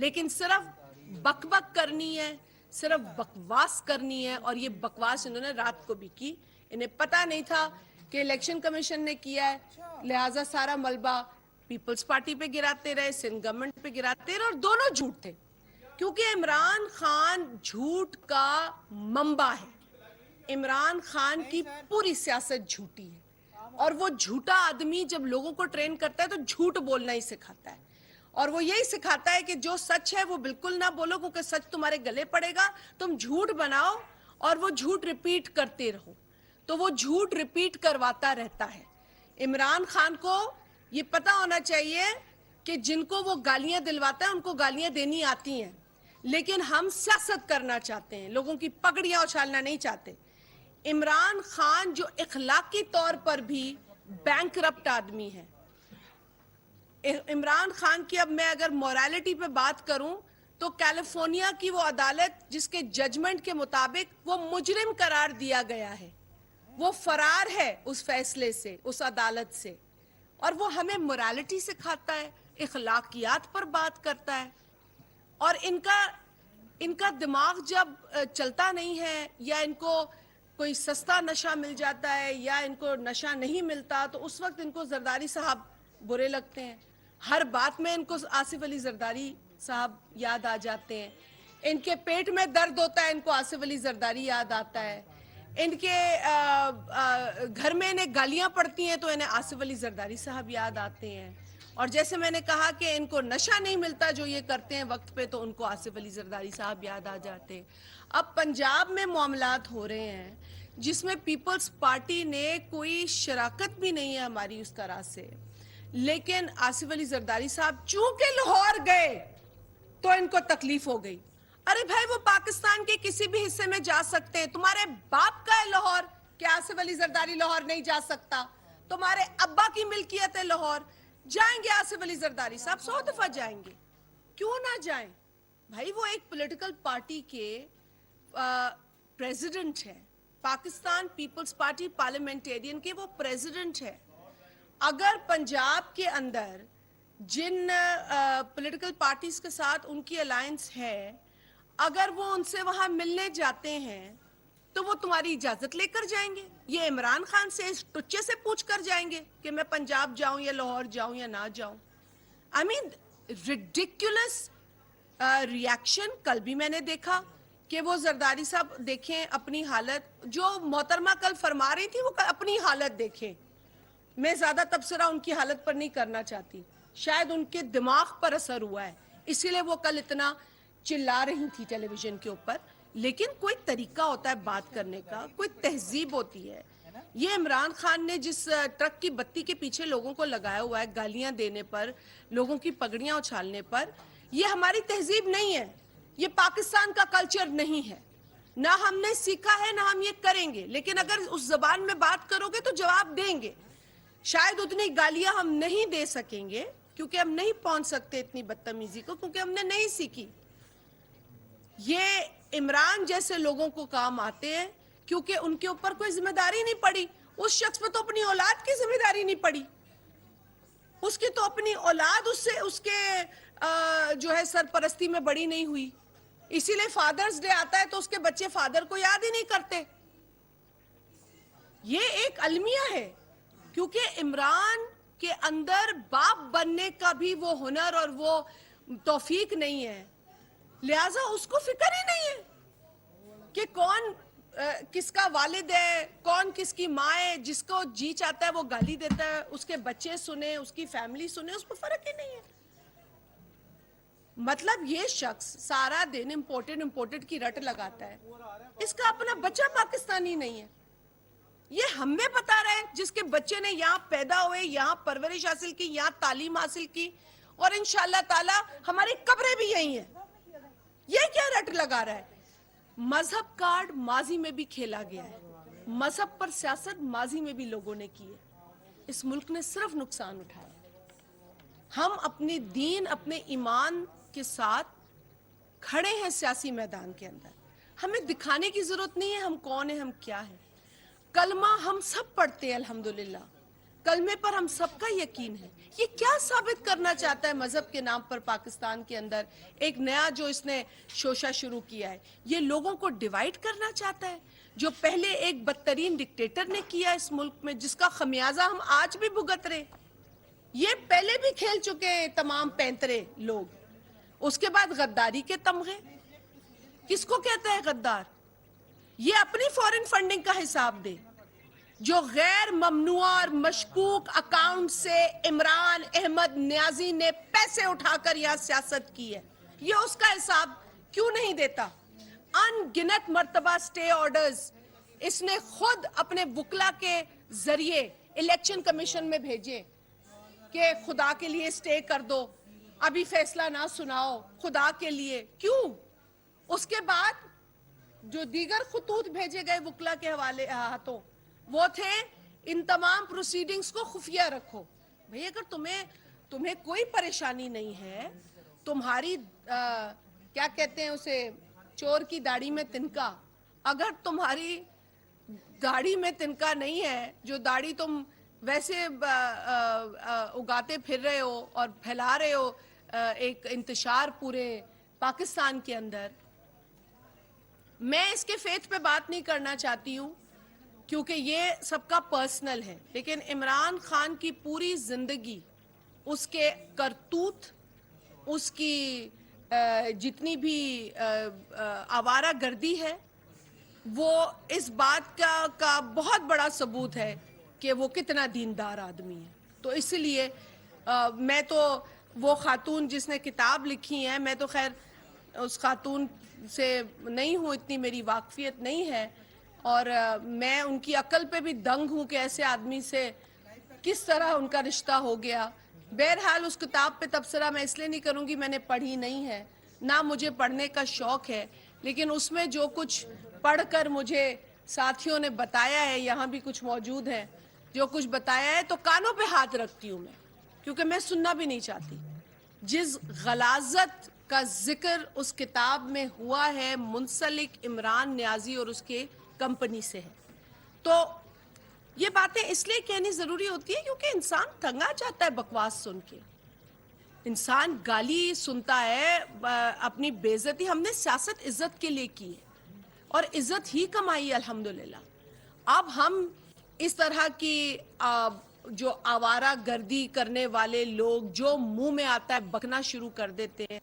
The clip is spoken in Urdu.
لیکن صرف بک کرنی ہے, صرف بکواس کرنی ہے, اور یہ بکواس انہوں نے رات کو بھی کی. انہیں پتا نہیں تھا کہ الیکشن کمیشن نے کیا ہے, لہٰذا سارا ملبہ پیپلز پارٹی پہ گراتے رہے, سندھ گورنمنٹ پہ گراتے رہے, اور دونوں جھوٹ تھے, کیونکہ عمران خان جھوٹ کا منبع ہے. عمران خان کی پوری سیاست جھوٹی ہے, اور وہ جھوٹا آدمی جب لوگوں کو ٹرین کرتا ہے تو جھوٹ بولنا ہی سکھاتا ہے, اور وہ یہی سکھاتا ہے کہ جو سچ ہے وہ بالکل نہ بولو, کیونکہ سچ تمہارے گلے پڑے گا. تم جھوٹ بناؤ اور وہ جھوٹ ریپیٹ کرتے رہو, تو وہ جھوٹ ریپیٹ کرواتا رہتا ہے. عمران خان کو یہ پتا ہونا چاہیے کہ جن کو وہ گالیاں دلواتا ہے ان کو گالیاں دینی آتی ہیں, لیکن ہم سیاست کرنا چاہتے ہیں, لوگوں کی پگڑیاں اچھالنا نہیں چاہتے. عمران خان جو اخلاقی طور پر بھی بینکرپٹ آدمی ہے, عمران خان کی اب میں اگر موریلٹی پہ بات کروں تو کیلیفورنیا کی وہ عدالت جس کے ججمنٹ کے مطابق وہ مجرم قرار دیا گیا ہے, وہ فرار ہے اس فیصلے سے, اس عدالت سے, اور وہ ہمیں موریلٹی سکھاتا ہے, اخلاقیات پر بات کرتا ہے. اور ان کا دماغ جب چلتا نہیں ہے, یا ان کو کوئی سستا نشہ مل جاتا ہے, یا ان کو نشہ نہیں ملتا, تو اس وقت ان کو زرداری صاحب برے لگتے ہیں. ہر بات میں ان کو آصف علی زرداری صاحب یاد آ جاتے ہیں. ان کے پیٹ میں درد ہوتا ہے, ان کو آصف علی زرداری یاد آتا ہے. ان کے گھر میں انہیں گالیاں پڑتی ہیں تو انہیں آصف علی زرداری صاحب یاد آتے ہیں. اور جیسے میں نے کہا کہ ان کو نشہ نہیں ملتا جو یہ کرتے ہیں وقت پہ, تو ان کو آصف علی زرداری صاحب یاد آ جاتے ہیں. اب پنجاب میں معاملات ہو رہے ہیں جس میں پیپلز پارٹی نے کوئی شراکت بھی نہیں ہے ہماری اس طرح سے, لیکن آصف علی زرداری صاحب چونکہ لاہور گئے تو ان کو تکلیف ہو گئی. ارے بھائی, وہ پاکستان کے کسی بھی حصے میں جا سکتے ہیں, تمہارے باپ کا ہے لاہور, کہ آصف علی زرداری لاہور نہیں جا سکتا؟ تمہارے ابا کی ملکیت ہے لاہور, جائیں گے آصف علی زرداری صاحب, 100 دفعہ جائیں گے, کیوں نہ جائیں بھائی. وہ ایک پولیٹیکل پارٹی کے پریزیڈنٹ ہے, پاکستان پیپلز پارٹی پارلیمنٹیرین کے وہ پریزیڈنٹ ہے. اگر پنجاب کے اندر جن پولیٹیکل پارٹیز کے ساتھ ان کی الائنس ہے, اگر وہ ان سے وہاں ملنے جاتے ہیں تو وہ تمہاری اجازت لے کر جائیں گے؟ یہ عمران خان سے اس ٹچے سے پوچھ کر جائیں گے کہ میں پنجاب جاؤں یا لاہور جاؤں یا نہ جاؤں؟ I mean, ridiculous reaction. کل بھی میں نے دیکھا کہ وہ زرداری صاحب دیکھیں اپنی حالت, جو محترمہ کل فرما رہی تھی وہ اپنی حالت دیکھیں. میں زیادہ تبصرہ ان کی حالت پر نہیں کرنا چاہتی, شاید ان کے دماغ پر اثر ہوا ہے, اسی لیے وہ کل اتنا چلا رہی تھی ٹیلی ویژن کے اوپر. لیکن کوئی طریقہ ہوتا ہے بات کرنے کا, کوئی تہذیب ہوتی ہے. یہ عمران خان نے جس ٹرک کی بتی کے پیچھے لوگوں کو لگایا ہوا ہے گالیاں دینے پر, لوگوں کی پگڑیاں اچھالنے پر, یہ ہماری تہذیب نہیں ہے, یہ پاکستان کا کلچر نہیں ہے, نہ ہم نے سیکھا ہے نہ ہم یہ کریں گے. لیکن اگر اس زبان میں بات کرو گے تو جواب دیں گے. شاید اتنی گالیاں ہم نہیں دے سکیں گے کیونکہ ہم نہیں پہنچ سکتے اتنی بدتمیزی کو, کیونکہ ہم نے نہیں سیکھی. یہ عمران جیسے لوگوں کو کام آتے ہیں کیونکہ ان کے اوپر کوئی ذمہ داری نہیں پڑی. اس شخص پہ تو اپنی اولاد کی ذمہ داری نہیں پڑی, اس کی تو اپنی اولاد اس کے جو ہے سرپرستی میں بڑی نہیں ہوئی. اسی لیے فادرز ڈے آتا ہے تو اس کے بچے فادر کو یاد ہی نہیں کرتے. یہ ایک المیہ ہے, کیونکہ عمران کے اندر باپ بننے کا بھی وہ ہنر اور وہ توفیق نہیں ہے, لہٰذا اس کو فکر ہی نہیں ہے کہ کون کس کا والد ہے, کون کس کی ماں ہے. جس کو جی چاہتا ہے وہ گالی دیتا ہے, اس کے بچے سنیں, اس کی فیملی سنیں, اس کو فرق ہی نہیں ہے. مطلب یہ شخص سارا دن امپورٹڈ کی رٹ لگاتا ہے, اس کا اپنا بچہ پاکستانی نہیں ہے. یہ ہمیں بتا رہے ہیں جس کے بچے نے یہاں پیدا ہوئے, یہاں پرورش حاصل کی, یہاں تعلیم حاصل کی, اور انشاءاللہ تعالی ہماری قبریں بھی یہی ہیں. یہ کیا رٹ لگا رہا ہے؟ مذہب کارڈ ماضی میں بھی کھیلا گیا ہے, مذہب پر سیاست ماضی میں بھی لوگوں نے کی ہے. اس ملک نے صرف نقصان اٹھایا. ہم اپنے دین, اپنے ایمان کے ساتھ کھڑے ہیں سیاسی میدان کے اندر. ہمیں دکھانے کی ضرورت نہیں ہے ہم کون ہیں, ہم کیا ہیں. کلمہ ہم سب پڑھتے ہیں الحمدللہ, کلمے پر ہم سب کا یقین ہے. یہ کیا ثابت کرنا چاہتا ہے مذہب کے نام پر پاکستان کے اندر ایک نیا جو اس نے شوشہ شروع کیا ہے؟ یہ لوگوں کو ڈیوائیڈ کرنا چاہتا ہے جو پہلے ایک بدترین ڈکٹیٹر نے کیا اس ملک میں، جس کا خمیازہ ہم آج بھی بھگت رہے. یہ پہلے بھی کھیل چکے ہیں تمام پینترے لوگ. اس کے بعد غداری کے تمغے. کس کو کہتا ہے غدار؟ یہ اپنی فورن فنڈنگ کا حساب دے. جو غیر ممنوع اور مشکوک اکاؤنٹ سے عمران احمد نیازی نے پیسے اٹھا کر یہاں سیاست کی ہے، یہ اس کا حساب کیوں نہیں دیتا؟ ان گنت مرتبہ سٹے آرڈرز اس نے خود اپنے وکلا کے ذریعے الیکشن کمیشن میں بھیجے کہ خدا کے لیے سٹے کر دو، ابھی فیصلہ نہ سناؤ، خدا کے لیے. کیوں؟ اس کے بعد جو دیگر خطوط بھیجے گئے وکلا کے حوالے ہاتھوں وہ تھے ان تمام پروسیڈنگز کو خفیہ رکھو. بھئی اگر تمہیں کوئی پریشانی نہیں ہے، تمہاری کیا کہتے ہیں اسے، چور کی داڑھی میں تنکا، اگر تمہاری داڑھی میں تنکا نہیں ہے، جو داڑھی تم ویسے اگاتے پھر رہے ہو اور پھیلا رہے ہو ایک انتشار پورے پاکستان کے اندر. میں اس کے فیتھ پہ بات نہیں کرنا چاہتی ہوں کیونکہ یہ سب کا پرسنل ہے، لیکن عمران خان کی پوری زندگی، اس کے کرتوت، اس کی جتنی بھی آوارہ گردی ہے، وہ اس بات کا بہت بڑا ثبوت ہے کہ وہ کتنا دیندار آدمی ہے. تو اس لیے میں تو وہ خاتون جس نے کتاب لکھی ہے، میں تو خیر اس خاتون سے نہیں ہوں، اتنی میری واقفیت نہیں ہے، اور میں ان کی عقل پہ بھی دنگ ہوں کہ ایسے آدمی سے کس طرح ان کا رشتہ ہو گیا. بہرحال اس کتاب پہ تبصرہ میں اس لیے نہیں کروں گی، میں نے پڑھی نہیں ہے، نہ مجھے پڑھنے کا شوق ہے، لیکن اس میں جو کچھ پڑھ کر مجھے ساتھیوں نے بتایا ہے، یہاں بھی کچھ موجود ہیں، جو کچھ بتایا ہے تو کانوں پہ ہاتھ رکھتی ہوں میں، کیونکہ میں سننا بھی نہیں چاہتی. جس غلاظت کا ذکر اس کتاب میں ہوا ہے منسلک عمران نیازی اور اس کے کمپنی سے ہے. تو یہ باتیں اس لیے کہنی ضروری ہوتی ہے کیونکہ انسان تنگا جاتا ہے بکواس سن کے. انسان گالی سنتا ہے، اپنی بے عزتی. ہم نے سیاست عزت کے لیے کی ہے اور عزت ہی کمائی الحمدللہ. اب ہم اس طرح کی جو آوارہ گردی کرنے والے لوگ جو منہ میں آتا ہے بکنا شروع کر دیتے ہیں.